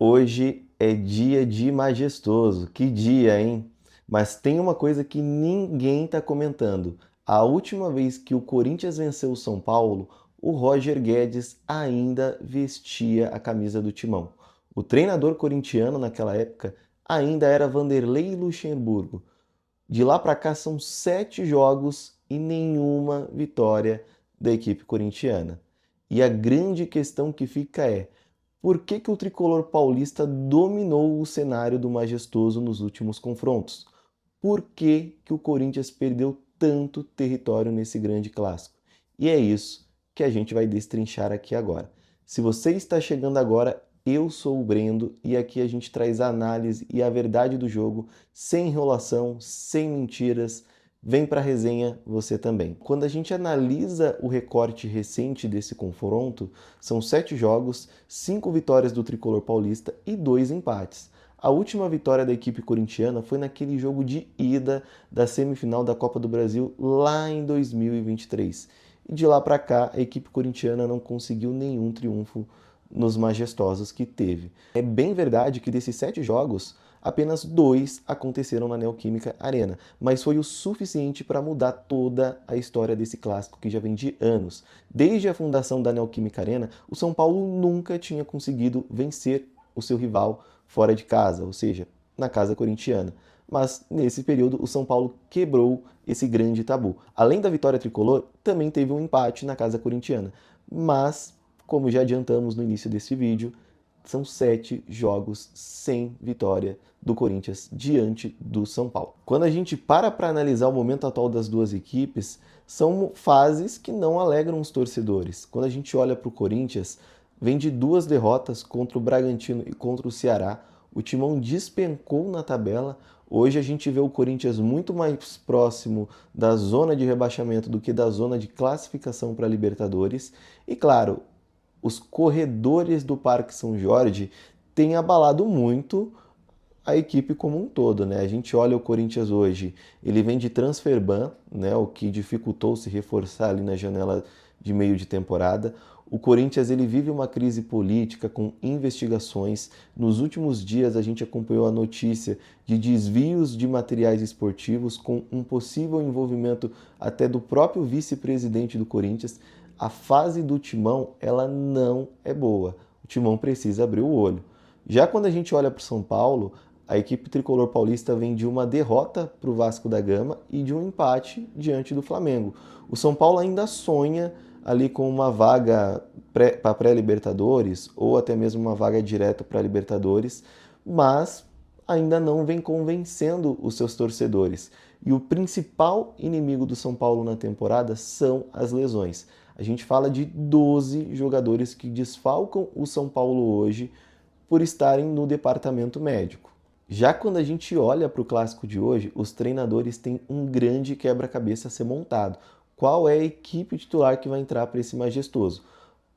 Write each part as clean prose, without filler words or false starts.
Hoje é dia de majestoso. Que dia, hein? Mas tem uma coisa que ninguém está comentando. A última vez que o Corinthians venceu o São Paulo, o Roger Guedes ainda vestia a camisa do Timão. O treinador corintiano naquela época ainda era Vanderlei Luxemburgo. De lá para cá são 7 jogos e nenhuma vitória da equipe corintiana. E a grande questão que fica é: por que que o tricolor paulista dominou o cenário do Majestoso nos últimos confrontos? Por que que o Corinthians perdeu tanto território nesse grande clássico? E é isso que a gente vai destrinchar aqui agora. Se você está chegando agora, eu sou o Brendo e aqui a gente traz a análise e a verdade do jogo, sem enrolação, sem mentiras. Vem para a resenha você também. Quando a gente analisa o recorte recente desse confronto, são 7 jogos, 5 vitórias do tricolor paulista e 2 empates. A última vitória da equipe corintiana foi naquele jogo de ida da semifinal da Copa do Brasil lá em 2023. E de lá para cá, a equipe corintiana não conseguiu nenhum triunfo nos majestosos que teve. É bem verdade que desses 7 jogos, apenas 2 aconteceram na Neoquímica Arena, mas foi o suficiente para mudar toda a história desse clássico que já vem de anos. Desde a fundação da Neoquímica Arena, o São Paulo nunca tinha conseguido vencer o seu rival fora de casa, ou seja, na casa corintiana. Mas nesse período o São Paulo quebrou esse grande tabu. Além da vitória tricolor, também teve um empate na casa corintiana. Mas, como já adiantamos no início desse vídeo, são 7 jogos sem vitória do Corinthians diante do São Paulo. Quando a gente para analisar o momento atual das duas equipes, são fases que não alegram os torcedores. Quando a gente olha para o Corinthians, vem de 2 derrotas contra o Bragantino e contra o Ceará. O Timão despencou na tabela. Hoje a gente vê o Corinthians muito mais próximo da zona de rebaixamento do que da zona de classificação para a Libertadores. E claro, os corredores do Parque São Jorge têm abalado muito a equipe como um todo, né? A gente olha o Corinthians hoje, ele vem de transfer ban, né? O que dificultou se reforçar ali na janela de meio de temporada. O Corinthians ele vive uma crise política com investigações. Nos últimos dias a gente acompanhou a notícia de desvios de materiais esportivos com um possível envolvimento até do próprio vice-presidente do Corinthians. A fase do Timão, ela não é boa. O Timão precisa abrir o olho. Já quando a gente olha para o São Paulo, a equipe tricolor paulista vem de uma derrota para o Vasco da Gama e de um empate diante do Flamengo. O São Paulo ainda sonha ali com uma vaga para pré-Libertadores ou até mesmo uma vaga direta para Libertadores, mas ainda não vem convencendo os seus torcedores. E o principal inimigo do São Paulo na temporada são as lesões. A gente fala de 12 jogadores que desfalcam o São Paulo hoje por estarem no departamento médico. Já quando a gente olha para o clássico de hoje, os treinadores têm um grande quebra-cabeça a ser montado. Qual é a equipe titular que vai entrar para esse majestoso?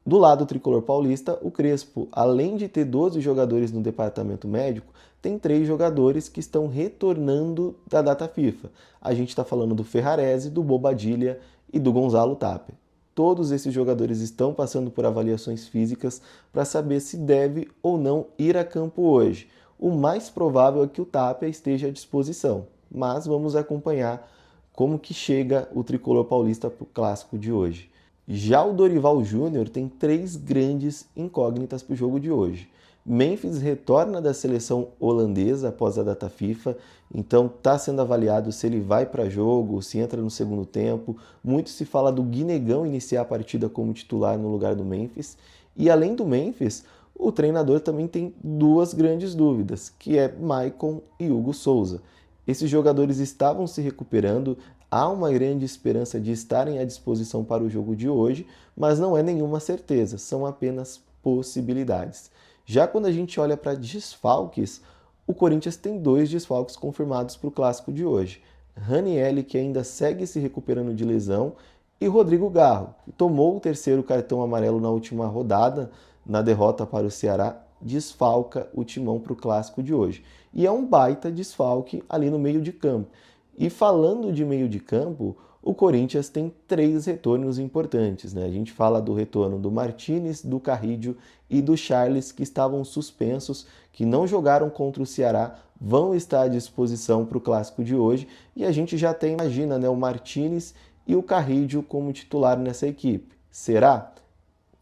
Do lado tricolor paulista, o Crespo, além de ter 12 jogadores no departamento médico, tem 3 jogadores que estão retornando da data FIFA. A gente está falando do Ferrarese, do Bobadilha e do Gonzalo Tapia. Todos esses jogadores estão passando por avaliações físicas para saber se deve ou não ir a campo hoje. O mais provável é que o Tapia esteja à disposição, mas vamos acompanhar como que chega o tricolor paulista para o clássico de hoje. Já o Dorival Júnior tem 3 grandes incógnitas para o jogo de hoje. Memphis retorna da seleção holandesa após a data FIFA, então está sendo avaliado se ele vai para jogo, se entra no segundo tempo. Muito se fala do Guinegão iniciar a partida como titular no lugar do Memphis. E além do Memphis, o treinador também tem 2 grandes dúvidas, que é Maicon e Hugo Souza. Esses jogadores estavam se recuperando, há uma grande esperança de estarem à disposição para o jogo de hoje, mas não é nenhuma certeza, são apenas possibilidades. Já quando a gente olha para desfalques, o Corinthians tem 2 desfalques confirmados para o clássico de hoje. Ranielli, que ainda segue se recuperando de lesão, e Rodrigo Garro, que tomou o 3º cartão amarelo na última rodada, na derrota para o Ceará, desfalca o Timão para o clássico de hoje. E é um baita desfalque ali no meio de campo. E falando de meio de campo, o Corinthians tem 3 retornos importantes, né? A gente fala do retorno do Martinez, do Carrillo e do Charles, que estavam suspensos, que não jogaram contra o Ceará, vão estar à disposição para o clássico de hoje, e a gente já tem, imagina, né, o Martinez e o Carrillo como titular nessa equipe. Será?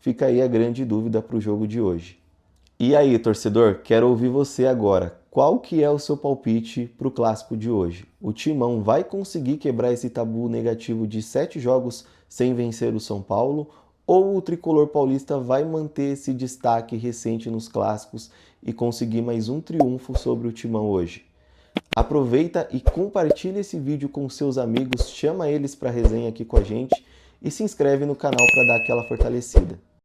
Fica aí a grande dúvida para o jogo de hoje. E aí, torcedor, quero ouvir você agora. Qual que é o seu palpite para o clássico de hoje? O Timão vai conseguir quebrar esse tabu negativo de 7 jogos sem vencer o São Paulo? Ou o tricolor paulista vai manter esse destaque recente nos clássicos e conseguir mais um triunfo sobre o Timão hoje? Aproveita e compartilha esse vídeo com seus amigos, chama eles para resenha aqui com a gente e se inscreve no canal para dar aquela fortalecida.